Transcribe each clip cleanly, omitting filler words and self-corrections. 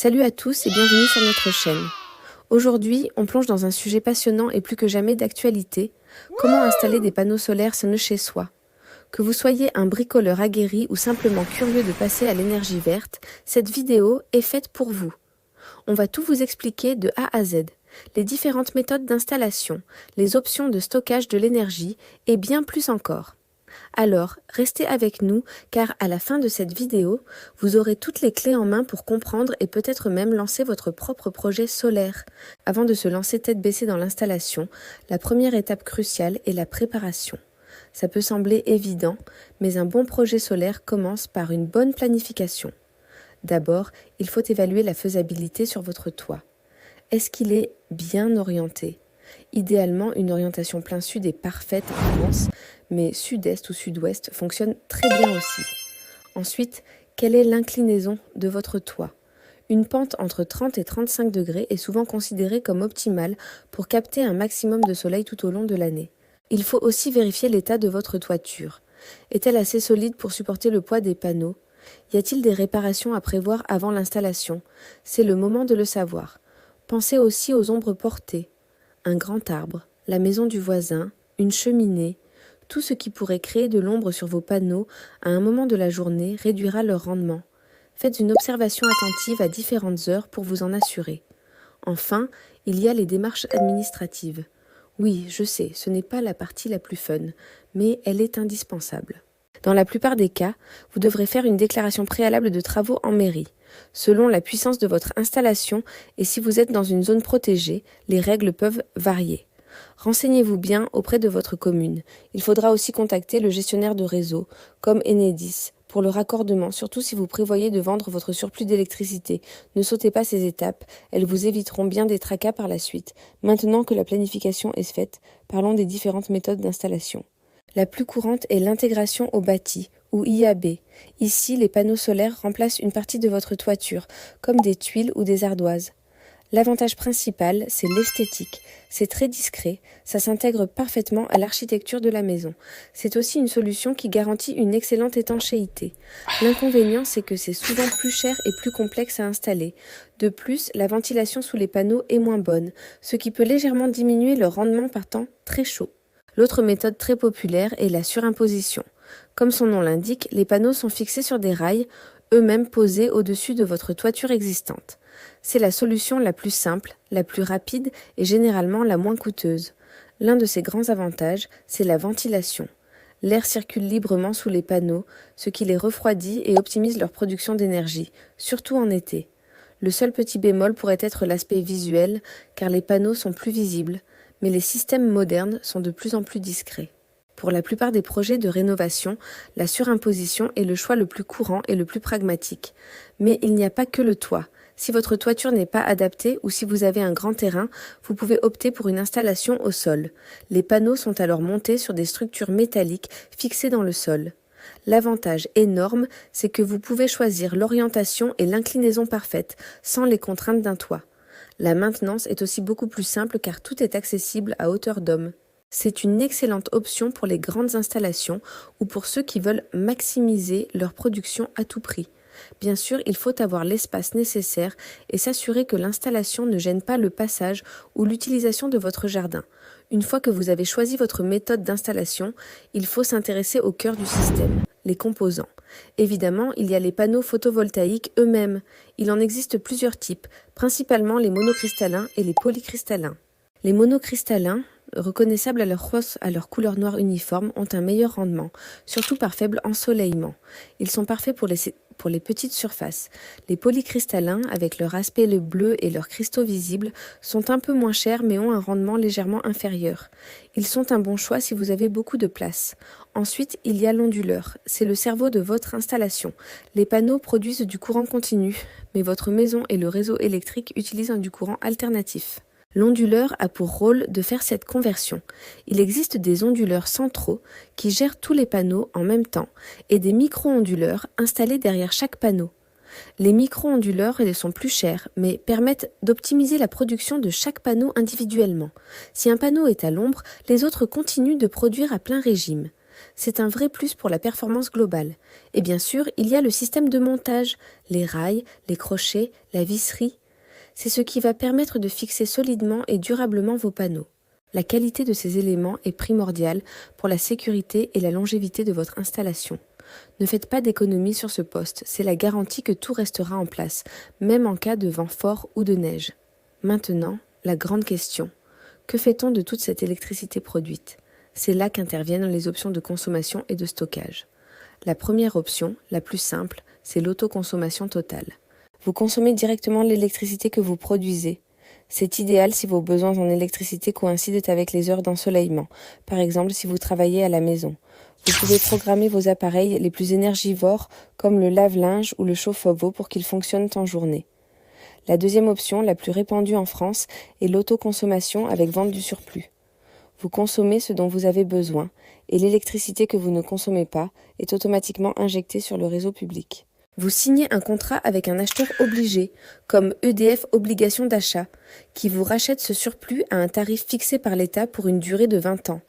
Salut à tous et bienvenue sur notre chaîne. Aujourd'hui, on plonge dans un sujet passionnant et plus que jamais d'actualité, comment installer des panneaux solaires chez soi. Que vous soyez un bricoleur aguerri ou simplement curieux de passer à l'énergie verte, cette vidéo est faite pour vous. On va tout vous expliquer de A à Z, les différentes méthodes d'installation, les options de stockage de l'énergie et bien plus encore. Alors, restez avec nous car à la fin de cette vidéo, vous aurez toutes les clés en main pour comprendre et peut-être même lancer votre propre projet solaire. Avant de se lancer tête baissée dans l'installation, la première étape cruciale est la préparation. Ça peut sembler évident, mais un bon projet solaire commence par une bonne planification. D'abord, il faut évaluer la faisabilité sur votre toit. Est-ce qu'il est bien orienté ? Idéalement, une orientation plein sud est parfaite en France, mais sud-est ou sud-ouest fonctionne très bien aussi. Ensuite, quelle est l'inclinaison de votre toit ? Une pente entre 30 et 35 degrés est souvent considérée comme optimale pour capter un maximum de soleil tout au long de l'année. Il faut aussi vérifier l'état de votre toiture. Est-elle assez solide pour supporter le poids des panneaux ? Y a-t-il des réparations à prévoir avant l'installation ? C'est le moment de le savoir. Pensez aussi aux ombres portées. Un grand arbre, la maison du voisin, une cheminée, tout ce qui pourrait créer de l'ombre sur vos panneaux à un moment de la journée réduira leur rendement. Faites une observation attentive à différentes heures pour vous en assurer. Enfin, il y a les démarches administratives. Oui, je sais, ce n'est pas la partie la plus fun, mais elle est indispensable. Dans la plupart des cas, vous devrez faire une déclaration préalable de travaux en mairie. Selon la puissance de votre installation et si vous êtes dans une zone protégée, les règles peuvent varier. Renseignez-vous bien auprès de votre commune. Il faudra aussi contacter le gestionnaire de réseau, comme Enedis, pour le raccordement, surtout si vous prévoyez de vendre votre surplus d'électricité. Ne sautez pas ces étapes, elles vous éviteront bien des tracas par la suite. Maintenant que la planification est faite, parlons des différentes méthodes d'installation. La plus courante est l'intégration au bâti, ou IAB. Ici, les panneaux solaires remplacent une partie de votre toiture, comme des tuiles ou des ardoises. L'avantage principal, c'est l'esthétique. C'est très discret, ça s'intègre parfaitement à l'architecture de la maison. C'est aussi une solution qui garantit une excellente étanchéité. L'inconvénient, c'est que c'est souvent plus cher et plus complexe à installer. De plus, la ventilation sous les panneaux est moins bonne, ce qui peut légèrement diminuer leur rendement par temps très chaud. L'autre méthode très populaire est la surimposition. Comme son nom l'indique, les panneaux sont fixés sur des rails, eux-mêmes posés au-dessus de votre toiture existante. C'est la solution la plus simple, la plus rapide et généralement la moins coûteuse. L'un de ses grands avantages, c'est la ventilation. L'air circule librement sous les panneaux, ce qui les refroidit et optimise leur production d'énergie, surtout en été. Le seul petit bémol pourrait être l'aspect visuel, car les panneaux sont plus visibles, mais les systèmes modernes sont de plus en plus discrets. Pour la plupart des projets de rénovation, la surimposition est le choix le plus courant et le plus pragmatique. Mais il n'y a pas que le toit. Si votre toiture n'est pas adaptée ou si vous avez un grand terrain, vous pouvez opter pour une installation au sol. Les panneaux sont alors montés sur des structures métalliques fixées dans le sol. L'avantage énorme, c'est que vous pouvez choisir l'orientation et l'inclinaison parfaite, sans les contraintes d'un toit. La maintenance est aussi beaucoup plus simple car tout est accessible à hauteur d'homme. C'est une excellente option pour les grandes installations ou pour ceux qui veulent maximiser leur production à tout prix. Bien sûr, il faut avoir l'espace nécessaire et s'assurer que l'installation ne gêne pas le passage ou l'utilisation de votre jardin. Une fois que vous avez choisi votre méthode d'installation, il faut s'intéresser au cœur du système, les composants. Évidemment, il y a les panneaux photovoltaïques eux-mêmes. Il en existe plusieurs types, principalement les monocristallins et les polycristallins. Les monocristallins, reconnaissables à leur couleur noire uniforme, ont un meilleur rendement, surtout par faible ensoleillement. Ils sont parfaits pour les petites surfaces. Les polycristallins, avec leur aspect bleu et leurs cristaux visibles, sont un peu moins chers mais ont un rendement légèrement inférieur. Ils sont un bon choix si vous avez beaucoup de place. Ensuite, il y a l'onduleur. C'est le cerveau de votre installation. Les panneaux produisent du courant continu, mais votre maison et le réseau électrique utilisent du courant alternatif. L'onduleur a pour rôle de faire cette conversion. Il existe des onduleurs centraux qui gèrent tous les panneaux en même temps et des micro-onduleurs installés derrière chaque panneau. Les micro-onduleurs sont plus chers mais permettent d'optimiser la production de chaque panneau individuellement. Si un panneau est à l'ombre, les autres continuent de produire à plein régime. C'est un vrai plus pour la performance globale. Et bien sûr, il y a le système de montage, les rails, les crochets, la visserie. C'est ce qui va permettre de fixer solidement et durablement vos panneaux. La qualité de ces éléments est primordiale pour la sécurité et la longévité de votre installation. Ne faites pas d'économie sur ce poste, c'est la garantie que tout restera en place, même en cas de vent fort ou de neige. Maintenant, la grande question. Que fait-on de toute cette électricité produite ? C'est là qu'interviennent les options de consommation et de stockage. La première option, la plus simple, c'est l'autoconsommation totale. Vous consommez directement l'électricité que vous produisez. C'est idéal si vos besoins en électricité coïncident avec les heures d'ensoleillement, par exemple si vous travaillez à la maison. Vous pouvez programmer vos appareils les plus énergivores comme le lave-linge ou le chauffe-eau pour qu'ils fonctionnent en journée. La deuxième option, la plus répandue en France, est l'autoconsommation avec vente du surplus. Vous consommez ce dont vous avez besoin et l'électricité que vous ne consommez pas est automatiquement injectée sur le réseau public. Vous signez un contrat avec un acheteur obligé, comme EDF Obligation d'achat, qui vous rachète ce surplus à un tarif fixé par l'État pour une durée de 20 ans.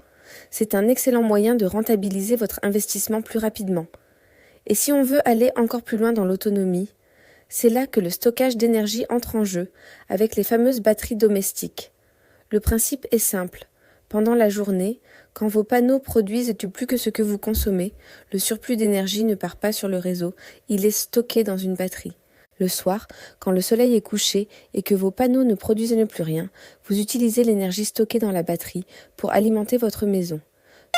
C'est un excellent moyen de rentabiliser votre investissement plus rapidement. Et si on veut aller encore plus loin dans l'autonomie, c'est là que le stockage d'énergie entre en jeu, avec les fameuses batteries domestiques. Le principe est simple. Pendant la journée, quand vos panneaux produisent plus que ce que vous consommez, le surplus d'énergie ne part pas sur le réseau, il est stocké dans une batterie. Le soir, quand le soleil est couché et que vos panneaux ne produisent plus rien, vous utilisez l'énergie stockée dans la batterie pour alimenter votre maison.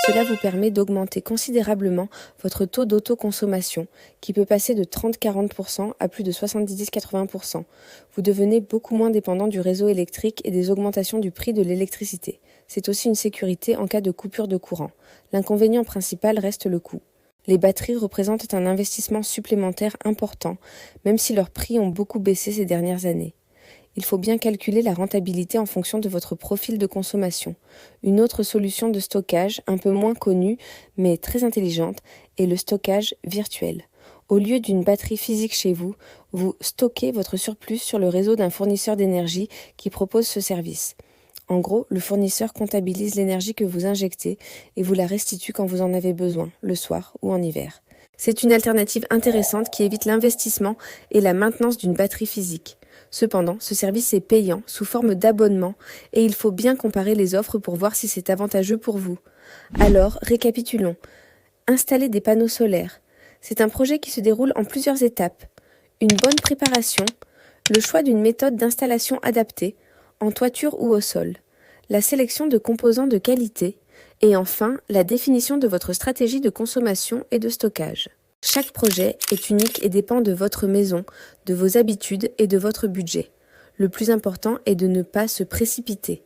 Cela vous permet d'augmenter considérablement votre taux d'autoconsommation, qui peut passer de 30-40% à plus de 70-80%. Vous devenez beaucoup moins dépendant du réseau électrique et des augmentations du prix de l'électricité. C'est aussi une sécurité en cas de coupure de courant. L'inconvénient principal reste le coût. Les batteries représentent un investissement supplémentaire important, même si leurs prix ont beaucoup baissé ces dernières années. Il faut bien calculer la rentabilité en fonction de votre profil de consommation. Une autre solution de stockage, un peu moins connue, mais très intelligente, est le stockage virtuel. Au lieu d'une batterie physique chez vous, vous stockez votre surplus sur le réseau d'un fournisseur d'énergie qui propose ce service. En gros, le fournisseur comptabilise l'énergie que vous injectez et vous la restitue quand vous en avez besoin, le soir ou en hiver. C'est une alternative intéressante qui évite l'investissement et la maintenance d'une batterie physique. Cependant, ce service est payant sous forme d'abonnement et il faut bien comparer les offres pour voir si c'est avantageux pour vous. Alors, récapitulons. Installer des panneaux solaires. C'est un projet qui se déroule en plusieurs étapes. Une bonne préparation, le choix d'une méthode d'installation adaptée, en toiture ou au sol, la sélection de composants de qualité et enfin la définition de votre stratégie de consommation et de stockage. Chaque projet est unique et dépend de votre maison, de vos habitudes et de votre budget. Le plus important est de ne pas se précipiter.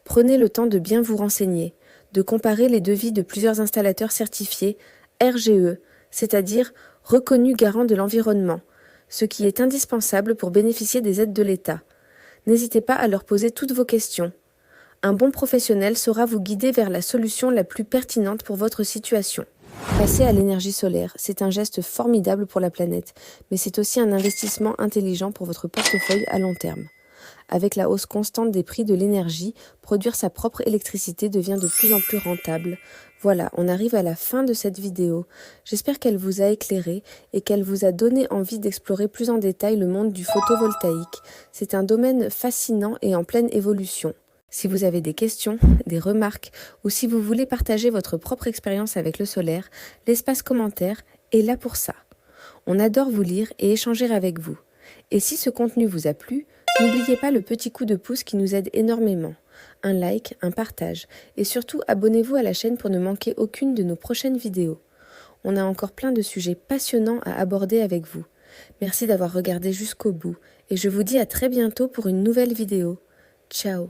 Prenez le temps de bien vous renseigner, de comparer les devis de plusieurs installateurs certifiés RGE, c'est-à-dire reconnus garants de l'environnement, ce qui est indispensable pour bénéficier des aides de l'État. N'hésitez pas à leur poser toutes vos questions. Un bon professionnel saura vous guider vers la solution la plus pertinente pour votre situation. Passer à l'énergie solaire, c'est un geste formidable pour la planète, mais c'est aussi un investissement intelligent pour votre portefeuille à long terme. Avec la hausse constante des prix de l'énergie, produire sa propre électricité devient de plus en plus rentable. Voilà, on arrive à la fin de cette vidéo. J'espère qu'elle vous a éclairé et qu'elle vous a donné envie d'explorer plus en détail le monde du photovoltaïque. C'est un domaine fascinant et en pleine évolution. Si vous avez des questions, des remarques ou si vous voulez partager votre propre expérience avec le solaire, l'espace commentaire est là pour ça. On adore vous lire et échanger avec vous. Et si ce contenu vous a plu, n'oubliez pas le petit coup de pouce qui nous aide énormément. Un like, un partage et surtout abonnez-vous à la chaîne pour ne manquer aucune de nos prochaines vidéos. On a encore plein de sujets passionnants à aborder avec vous. Merci d'avoir regardé jusqu'au bout et je vous dis à très bientôt pour une nouvelle vidéo. Ciao.